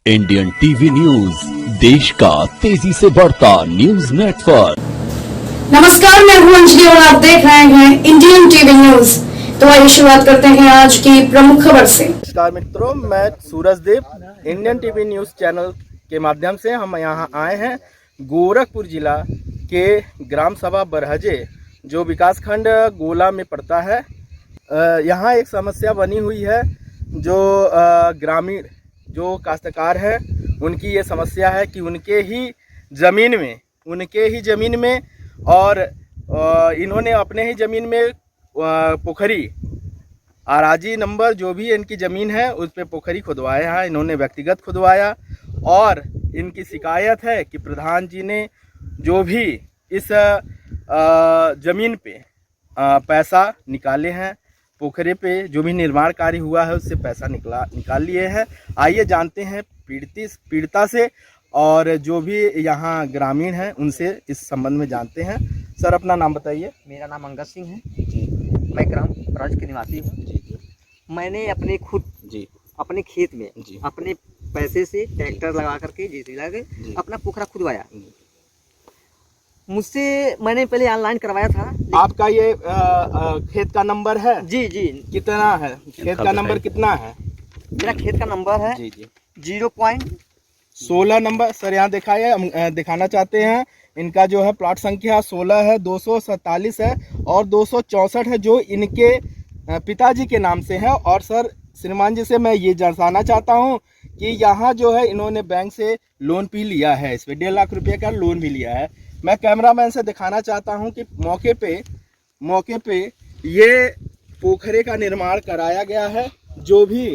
Indian TV news, देश का तेजी से बढ़ता न्यूज नेटवर्क। नमस्कार, मैं हूं अंजलि और आप देख रहे हैं इंडियन टीवी न्यूज। तो आइए शुरुआत करते हैं आज की प्रमुख खबर से। नमस्कार मित्रों, मैं Surajdev. Indian TV news channel के माध्यम से हम यहाँ आए हैं गोरखपुर जिला के ग्राम सभा बरहजे, जो विकासखंड गोला में पड़ता है। यहाँ एक समस्या बनी हुई है, जो ग्रामीण जो काश्तकार हैं उनकी ये समस्या है कि उनके ही ज़मीन में और इन्होंने अपने ही ज़मीन में पोखरी आराजी नंबर जो भी इनकी ज़मीन है उस पे पोखरी खुदवाया है। इन्होंने व्यक्तिगत खुदवाया और इनकी शिकायत है कि प्रधान जी ने जो भी इस ज़मीन पे पैसा निकाले हैं, पोखरे पे जो भी निर्माण कार्य हुआ है उससे पैसा निकाल लिए हैं। आइए जानते हैं पीड़िता से और जो भी यहाँ ग्रामीण हैं उनसे इस संबंध में जानते हैं। सर, अपना नाम बताइए। मेरा नाम अंगद सिंह है जी। मैं ग्राम ब्रज के निवासी हूँ जी। मैंने अपने अपने खेत में अपने पैसे से ट्रैक्टर लगा करके अपना पोखरा खुदवाया। मुझसे मैंने पहले ऑनलाइन करवाया था। आपका ये खेत का नंबर है? जी। कितना है खेत का नंबर? कितना है? मेरा खेत का नंबर है 0.16 नंबर। सर यहाँ दिखाना चाहते हैं। इनका जो है प्लॉट संख्या 16 है, 247 है और 264 है, जो इनके पिताजी के नाम से है। और सर, श्रीमान जी से मैं ये जानना चाहता हूँ कि यहाँ जो है इन्होंने बैंक से लोन भी लिया है, इस पर 1.5 लाख रुपये का लोन भी लिया है। मैं कैमरामैन से दिखाना चाहता हूं कि मौके पे ये पोखरे का निर्माण कराया गया है। जो भी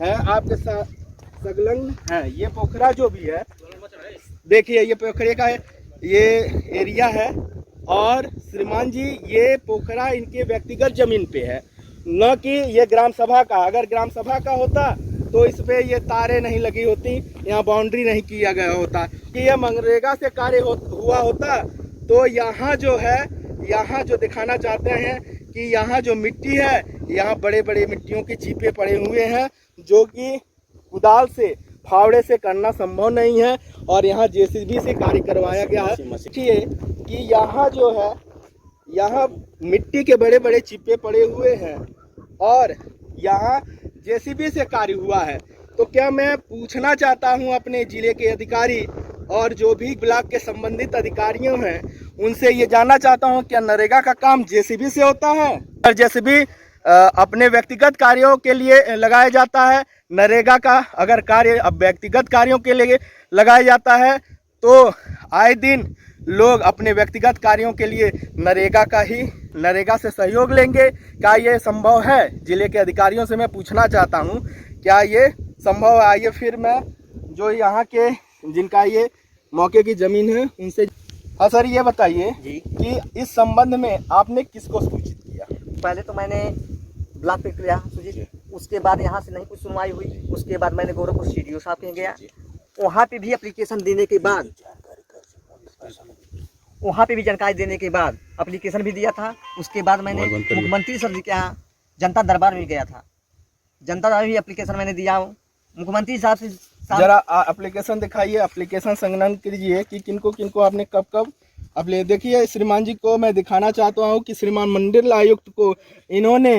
है आपके साथ संलग्न है, ये पोखरा जो भी है, देखिए ये पोखरे का ये एरिया है। और श्रीमान जी, ये पोखरा इनके व्यक्तिगत जमीन पे है, न कि ये ग्राम सभा का। अगर ग्राम सभा का होता तो इस पे ये तारे नहीं लगी होती, यहाँ बाउंड्री नहीं किया गया होता। कि ये मनरेगा से कार्य हुआ होता तो यहाँ जो है, यहाँ जो दिखाना चाहते हैं कि यहाँ जो मिट्टी है, यहाँ बड़े बड़े मिट्टियों के चीपे पड़े हुए हैं, जो कि कुदाल से फावड़े से करना संभव नहीं है। और यहाँ जेसीबी से कार्य करवाया गया है। देखिए कि यहाँ जो है, यहाँ मिट्टी के बड़े बड़े चिप्पे पड़े हुए हैं और यहाँ जेसीबी से कार्य हुआ है। तो क्या मैं पूछना चाहता हूँ अपने ज़िले के अधिकारी और जो भी ब्लॉक के संबंधित अधिकारियों हैं उनसे ये जानना चाहता हूँ, क्या नरेगा का काम जेसीबी से होता है? और जेसीबी अपने व्यक्तिगत कार्यों के लिए लगाया जाता है। नरेगा का अगर कार्य अब व्यक्तिगत कार्यों के लिए लगाया जाता है तो आए दिन लोग अपने व्यक्तिगत कार्यों के लिए नरेगा से सहयोग लेंगे। क्या ये संभव है? जिले के अधिकारियों से मैं पूछना चाहता हूं, क्या ये संभव है? आइए फिर मैं जो यहाँ के जिनका ये मौके की ज़मीन है उनसे। हाँ सर, ये बताइए कि इस संबंध में आपने किसको सूचित किया? पहले तो मैंने ब्लॉक पे किया सूचित, उसके बाद यहाँ से नहीं कुछ सुनवाई हुई। उसके बाद मैंने गोरखपुर CDO साहब के गया, वहाँ पे भी एप्लीकेशन देने के बाद जानकारी देने के बाद एप्लीकेशन भी दिया था। उसके बाद मैंने मुख्यमंत्री सर जी के यहाँ जनता दरबार में गया था। जनता दरबार में भी एप्लीकेशन मैंने दिया हूँ मुख्यमंत्री साहब से। जरा एप्लीकेशन दिखाइए, एप्लीकेशन संलग्न कीजिए कि किनको आपने कब देखिए श्रीमान जी को मैं दिखाना चाहता हूँ कि श्रीमान मंडल आयुक्त को इन्होंने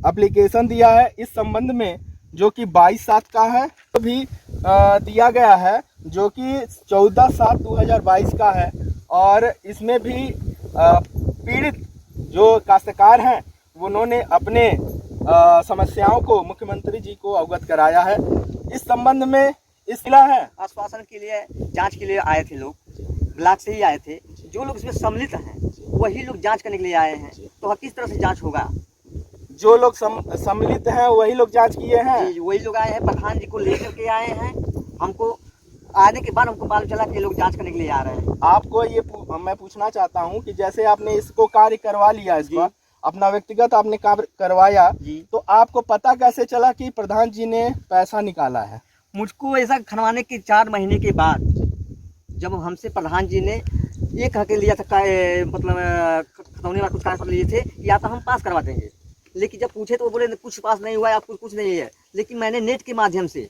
एप्लीकेशन दिया है इस संबंध में, जो कि 22/7 का है। तो भी दिया गया है जो कि 14/7/2022 का है। और इसमें भी पीड़ित जो काश्तकार हैं उन्होंने अपने समस्याओं को मुख्यमंत्री जी को अवगत कराया है। इस संबंध में इस जिला है आश्वासन के लिए, जांच के लिए आए थे लोग, ब्लॉक से ही आए थे। जो लोग इसमें सम्मिलित हैं वही लोग जांच करने के लिए आए हैं। तो किस तरह से जांच होगा? जो लोग सम्मिलित हैं वही लोग जांच किए हैं। वही लोग आए हैं, प्रधान जी को लेकर के आए हैं। हमको आने के बाद हमको मालूम चला कि लोग जांच करने के लिए आ रहे हैं। आपको ये मैं पूछना चाहता हूँ कि जैसे आपने इसको कार्य करवा लिया, इसको अपना व्यक्तिगत आपने कार्य करवाया, तो आपको पता कैसे चला कि प्रधान जी ने पैसा निकाला है? मुझको ऐसा खनवाने के 4 महीने के बाद जब हमसे प्रधान जी ने ये कह के लिया था, मतलब खतौनी वाला कुछ कागज लिए थे, या तो हम पास करवा देंगे। लेकिन जब पूछे तो वो बोले कुछ पास नहीं हुआ है, आपको कुछ नहीं है। लेकिन मैंने नेट के माध्यम से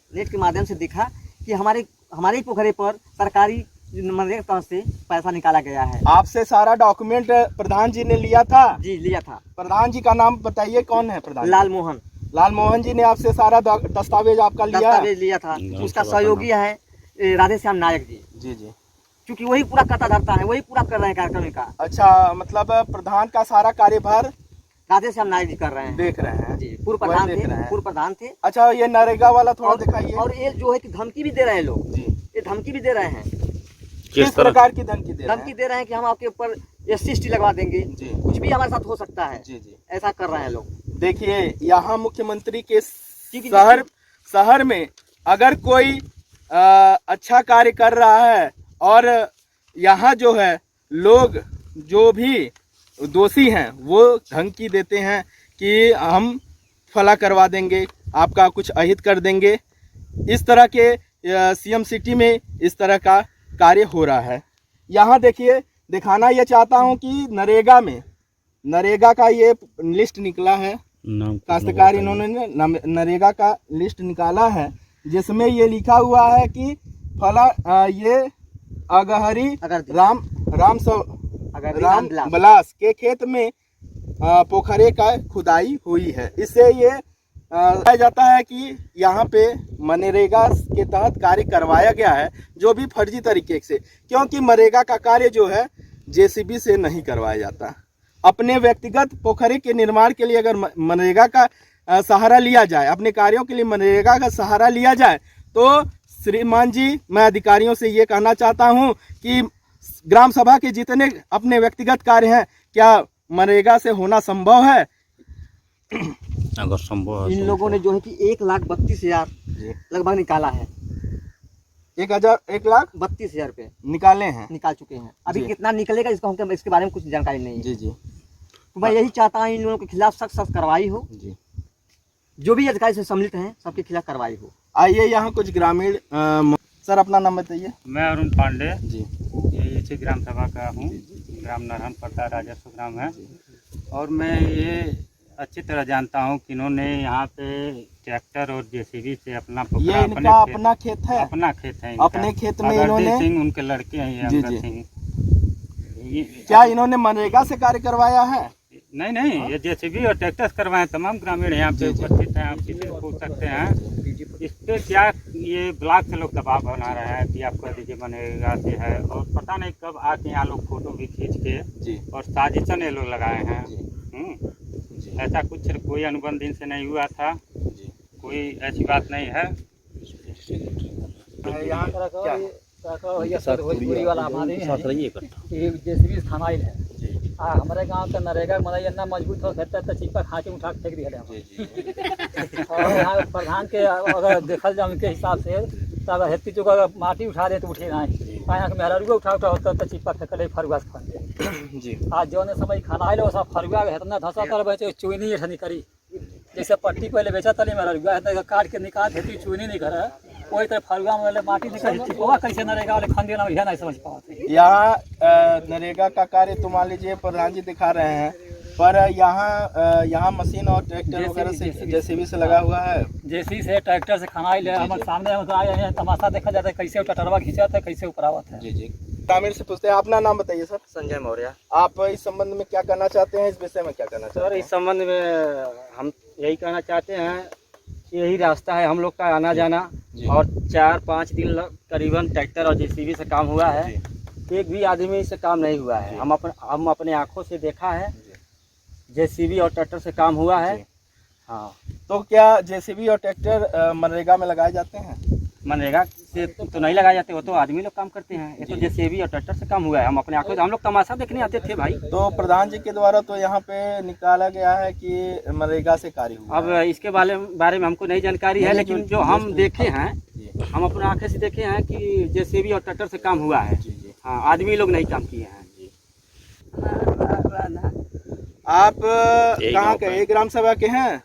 देखा कि हमारे ही पोखरे पर सरकारी मनरेगा की तरफ से पैसा निकाला गया है। आपसे सारा डॉक्यूमेंट प्रधान जी ने लिया था? जी लिया था। प्रधान जी का नाम बताइए, कौन है प्रधान? लाल मोहन। लाल मोहन जी ने आपसे सारा दस्तावेज आपका लिया? दस्तावेज लिया था। उसका सहयोगी है राधे श्याम नायक जी। जी जी, क्योंकि वही पूरा करता धरता है, वही पूरा कर रहे हैं कार्यक्रम का। अच्छा, मतलब प्रधान का सारा कार्यभार राधे श्याम नायक जी कर रहे हैं, देख रहे हैं जी। पूर्व प्रधान थे। अच्छा, ये नरेगा वाला थोड़ा दिखाइए। और ये जो है कि धमकी भी दे रहे हैं लोग जी, ये धमकी भी दे रहे हैं। किस प्रकार की धमकी दे रहे हैं? धमकी दे रहे हैं कि हम आपके ऊपर SC लगवा देंगे जी, कुछ भी हमारे साथ हो सकता है जी जी, ऐसा कर रहे हैं लोग। देखिए, यहाँ मुख्यमंत्री के शहर में अगर कोई अच्छा कार्य कर रहा है और यहाँ जो है लोग जो भी दोषी हैं वो धमकी देते हैं कि हम फला करवा देंगे, आपका कुछ अहित कर देंगे। इस तरह के CM सिटी में इस तरह का कार्य हो रहा है। यहाँ देखिए, दिखाना ये चाहता हूँ कि नरेगा का ये लिस्ट निकला है, काश्तकार इन्होंने नरेगा का लिस्ट निकाला है, जिसमें ये लिखा हुआ है कि फला ये अगहरी राम बलास के खेत में पोखरे का खुदाई हुई है। इससे ये बताया जाता है कि यहाँ पे मनरेगा के तहत कार्य करवाया गया है, जो भी फर्जी तरीके से, क्योंकि मनरेगा का कार्य जो है JCB से नहीं करवाया जाता। अपने व्यक्तिगत पोखरे के निर्माण के लिए अगर मनरेगा का सहारा लिया जाए, अपने कार्यों के लिए मनरेगा का सहारा लिया जाए, तो श्रीमान जी, मैं अधिकारियों से ये कहना चाहता हूँ कि ग्राम सभा के जितने अपने व्यक्तिगत कार्य हैं, क्या मनरेगा से होना संभव है? अगर संभव है, इन लोगों ने जो है कि 1,32,000 लगभग निकाला है। 1,32,000 रुपए निकाल चुके हैं। अभी कितना निकलेगा इसके बारे में कुछ जानकारी नहीं है जी जी। तो मैं यही चाहता हूँ इन लोगों के खिलाफ सख्त कार्रवाई हो जी, जो भी अधिकारी से सम्मिलित हैं सबके खिलाफ कार्रवाई हो। आइए, यहाँ कुछ ग्रामीण सर, अपना नाम बताइए। मैं अरुण पांडे जी, ये ग्राम सभा का हूँ। ग्राम नरहन पड़ता राजस्व ग्राम है। और मैं ये अच्छी तरह जानता हूँ कि इन्होंने यहाँ पे ट्रैक्टर और JCB से अपना ये इनका अपना खेत है, अपना खेत है। अपने खेत में इन्होंने सिंह उनके लड़के हैं ये जी अंगद जी। सिंह। क्या इन्होंने मनरेगा से कार्य करवाया है? नहीं, ये JCB और ट्रैक्टर से करवाए। तमाम ग्रामीण यहाँ पे उपस्थित हैं, आप किसी को पूछ सकते हैं। इस पे क्या ये ब्लॉक से लोग दबाव बना रहे हैं कि आपका दीजिए मनरेगा से है, और पता नहीं कब आके यहाँ लोग फोटो भी खींच के और साजिशन ये लोग लगाए हैं। ऐसा कुछ कोई अनुबंध इनसे नहीं हुआ था, कोई ऐसी बात नहीं है। यहाँ भोजपुरी वाला हमारे JCB थाना है। हमारे गांव का नरेगा मतलब इतना मजबूत हो सकता है तो चिप्पा खा के उठा के फेंक दिया। और यहाँ प्रधान के अगर देखल जाए उनके हिसाब से तब हेती जो अगर माटी उठा दे तो उठे नहीं, यहाँ के मेहरारू उठा होता तो चिप्पा फेंकले फरुआ से खाने जी। आज जो ने समय खाना आए सब फरुआ इतना धसा कर बेचे, चुनी नहीं करी। जैसे पट्टी पहले बेचा तली मेहरारूआ है काट के निकाल हेती चुनी नहीं करे, वही तरह फरुआ में माटी निकल चिपवा कैसे नरेगा वाले खान देना यह नहीं समझ पाते। यहाँ नरेगा का कार्य तो मान लीजिए प्रधान जी दिखा रहे हैं, पर यहाँ मशीन और ट्रैक्टर वगैरह से JCB से लगा हुआ है। JCB से ट्रैक्टर से खाना ही ले हमारे सामने आए हैं, तमाशा देखा जाता है कैसे टटरवा खींचा था, कैसे ऊपरावत है। जी जी। ग्रामीण से पूछते हैं, अपना नाम बताइए सर। संजय मौर्य। आप इस संबंध में क्या कहना चाहते हैं, इस विषय में क्या कहना चाहते हैं? सर, इस संबंध में हम यही कहना चाहते हैं, यही रास्ता है हम लोग का आना जाना, और 4-5 दिन करीबन ट्रैक्टर और JCB से काम हुआ है, एक भी आदमी से काम नहीं हुआ है। हम अपने आंखों से देखा है, JCB और ट्रैक्टर से काम हुआ है। हाँ, तो क्या JCB और ट्रैक्टर मनरेगा में लगाए जाते हैं? मनरेगा से तो नहीं लगाए जाते, वो तो आदमी लोग काम करते हैं। ये तो JCB और ट्रैक्टर से काम हुआ है, हम अपने आंखों से, हम लोग तमाशा देखने आते थे भाई। तो प्रधान जी के द्वारा तो यहाँ पे निकाला गया है कि मनरेगा से कार्य हुआ। अब इसके बारे में हमको नहीं जानकारी है, लेकिन जो हम देखे हैं, हम अपने आंखें से देखे हैं कि JCB और ट्रैक्टर से काम हुआ है। हाँ, आदमी लोग नहीं काम किए हैं। आप कहाँ के? एक ग्राम सभा के हैं?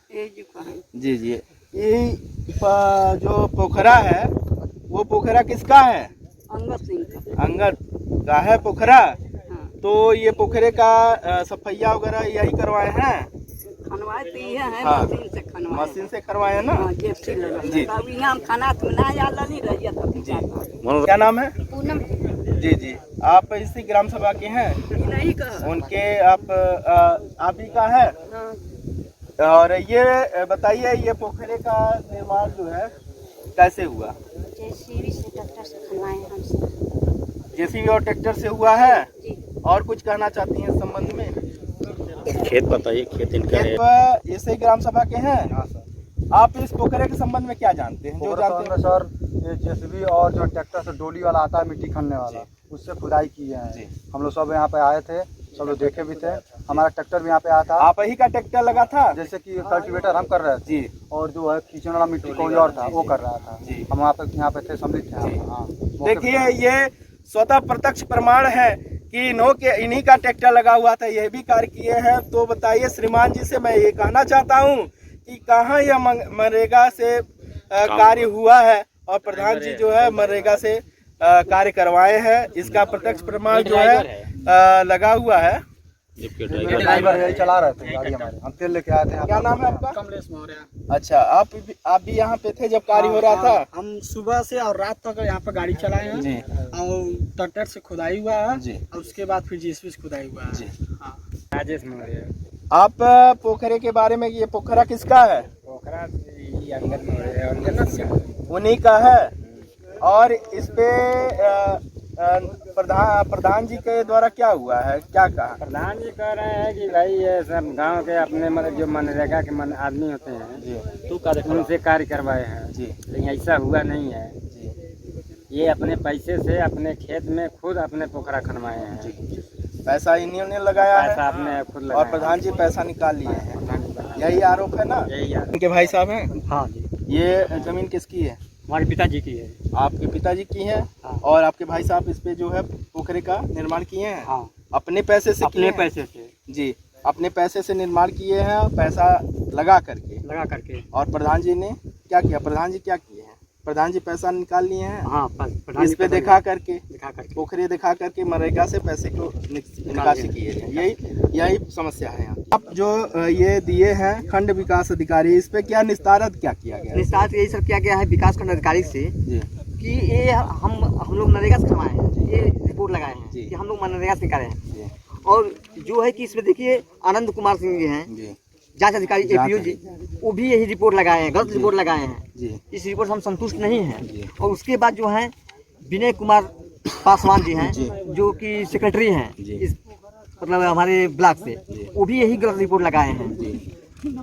जी जी। ये जो पोखरा है वो पोखरा किसका है? अंगद सिंह का। अंगद का है पोखरा। तो ये पोखरे का सफैया वगैरह यही करवाए हैं? खनवाए तो ये है हाँ। मशीन से खनवाए मशीन से करवाए हैं ना हाँ, जेपसी लगा जी। तब यहाँ हम खाना तो ना याद नहीं रही था क्या नाम है? पूनम जी जी, आप इसी ग्राम सभा के हैं? नहीं कहा उनके आप ही का है? और ये बताइए, ये पोखरे का निर्माण जो है कैसे हुआ? जेसीबी से ट्रैक्टर से खनवाए हमसे जेसीबी और ट्रैक्टर से हुआ है। जी। और कुछ कहना चाहती हैं इस संबंध में? खेत बताइए, खेत इनका है। खेत इसे ग्राम सभा के हैं। आप इस पोखरे के संबंध में क्या जानते हैं? जो जानते हैं सर, ये जेसीबी और जो ट्रैक्टर से डोली वाला आता है मिट्टी खनने वाला, उससे खुदाई किए हैं। हम लोग सब यहाँ पे आए थे, सब लोग देखे भी थे। हमारा ट्रैक्टर भी यहाँ पे आया था। आप ही का ट्रैक्टर लगा था? जैसे कि कल्टीवेटर हम कर रहे थे जी, और जो है खींचने वाला मिट्टी कोई और था वो कर रहा था जी। हम यहाँ पे थे, सम्मिलित थे। हाँ, देखिए, ये स्वतः प्रत्यक्ष प्रमाण है कि इन्हीं का ट्रैक्टर लगा हुआ था, यह भी कार्य किए हैं। तो बताइए श्रीमान जी से मैं ये कहना चाहता हूँ कि कहाँ यह मनरेगा से कार्य हुआ है और प्रधान जी जो है मनरेगा से कार्य करवाए हैं, इसका प्रत्यक्ष प्रमाण जो है लगा हुआ है। ड्राइवर यही चला रहे थे गाड़ी हमारे, हम तेल लेके आए थे। क्या नाम है आपका? कमलेश मौर्य। अच्छा, आप भी यहाँ पे थे जब कार्य हो रहा था? हम सुबह से और रात तक यहाँ पर गाड़ी चलाए हैं जी। और ट्रैक्टर से खुदाई हुआ है जी। और उसके बाद फिर जेसीबी से खुदाई हुआ है जी। हाँ। राजेश मौर्य। आप पोखरे के बारे में, ये पोखरा किसका है? पोखरा अंगद मौर्य उन्हीं का है। और इस पे प्रधान जी के द्वारा क्या हुआ है, क्या कहा? प्रधान जी कह रहे हैं कि भाई ये सब गांव के अपने मतलब जो मनरेगा के आदमी होते हैं जी, उनसे कार्य करवाए हैं जी, लेकिन ऐसा हुआ नहीं है जी। ये अपने पैसे से अपने खेत में खुद अपने पोखरा खनवाए हैं पैसा इन्हीं ने लगाया है पैसा आपने खुद लगाया और प्रधान जी पैसा निकाल लिए हैं, यही आरोप है ना? यही यार इनके भाई साहब हैं? हाँ जी, ये जमीन किसकी है? हमारे पिताजी की है। आपके पिताजी की है। हाँ। और आपके भाई साहब इस पे जो है पोखरे का निर्माण किए हैं? हाँ, अपने पैसे से किए अपने हैं? पैसे से जी, अपने पैसे से निर्माण किए हैं, पैसा लगा करके। और प्रधान जी ने क्या किया? प्रधान जी क्या किए हैं? प्रधान जी पैसा निकाल लिए हैं। हाँ, इस पे दिखा करके, पोखरे दिखा करके मनरेगा से पैसे को निकासी किए हैं। यही समस्या है यहाँ। अब जो ये दिए हैं खंड विकास अधिकारी, इस पे क्या निस्तारित क्या किया गया? निस्तारित यही सब किया गया है विकास खंड अधिकारी से जी, कि ये हम लोग मनरेगा से खनवाए हैं, ये रिपोर्ट लगाए हैं जी। कि हम लोग मनरेगा से निकाले हैं। जी, और जो है कि इसमें देखिए आनंद कुमार सिंह जी हैं, जी, जांच अधिकारी एपीओ जी, वो भी यही रिपोर्ट लगाए हैं, गलत रिपोर्ट लगाए हैं। जी, इस रिपोर्ट से हम संतुष्ट नहीं जी। हैं। और उसके बाद जो है विनय कुमार पासवान जी हैं, जी। जो कि सेक्रेटरी हैं जी। इस मतलब हमारे ब्लॉक से, वो भी यही गलत रिपोर्ट लगाए हैं।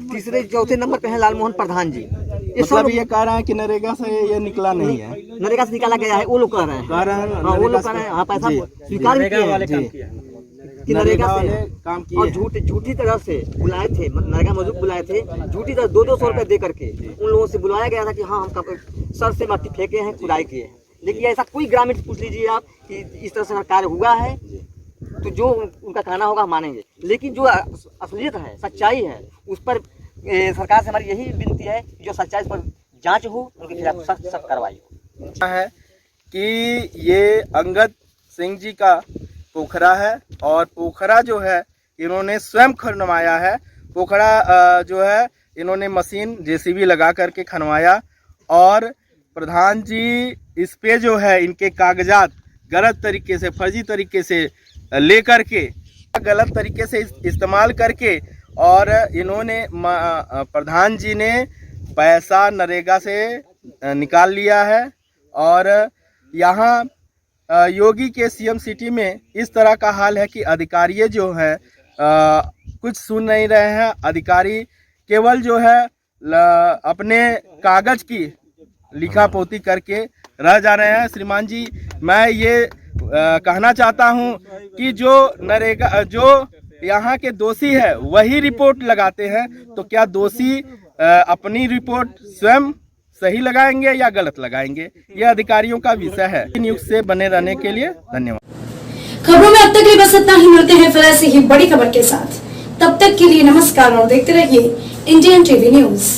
तीसरे चौथे नंबर पे हैं लालमोहन प्रधान जी। ये सब मतलब ये कह रहे हैं कि नरेगा से ये निकला नहीं है। नरेगा से निकाला गया है, वो लोग कह रहे हैं। कह रहे हैं हाँ, वो लोग कह रहे हैं, हाँ, पैसा जी, स्वीकार भी किए हैं जी, कि नरेगा वाले से काम किए और हैं। झूठी तरह से बुलाए थे, नरेगा मजदूर बुलाए थे, झूठी तरह 200 रुपए दे करके उन लोगों से बुलाया गया था कि हाँ हम सर से मट्टी फेंके हैं, खुदाई किए हैं। लेकिन ऐसा कोई ग्रामीण से पूछ लीजिए आप कि इस तरह से कार्य हुआ है, तो जो उनका कहना होगा हम मानेंगे। लेकिन जो असलियत है, सच्चाई है, उस पर सरकार से हमारी यही विनती है कि जो सच्चाई पर जांच हो, उनके खिलाफ सख्त कार्रवाई हो। है कि ये अंगद सिंह जी का पोखरा है और पोखरा जो है इन्होंने स्वयं खनवाया है। पोखरा जो है इन्होंने मशीन जेसीबी लगा करके खनवाया और प्रधान जी इस पे जो है इनके कागजात गलत तरीके से, फर्जी तरीके से लेकर के, गलत तरीके से इस्तेमाल करके, और इन्होंने प्रधान जी ने पैसा नरेगा से निकाल लिया है। और यहाँ योगी के सीएम सिटी में इस तरह का हाल है कि अधिकारी जो है कुछ सुन नहीं रहे हैं। अधिकारी केवल जो है अपने कागज की लिखा पोती करके रह जा रहे हैं। श्रीमान जी, मैं ये कहना चाहता हूँ कि जो नरेगा, जो यहाँ के दोषी है वही रिपोर्ट लगाते हैं, तो क्या दोषी अपनी रिपोर्ट स्वयं सही लगाएंगे या गलत लगाएंगे, यह अधिकारियों का विषय है। न्यूज़ से बने रहने के लिए धन्यवाद। खबरों में अब तक के लिए बस इतना ही। मिलते हैं फिर ऐसी ही बड़ी खबर के साथ। तब तक के लिए नमस्कार और देखते रहिए इंडियन टीवी न्यूज।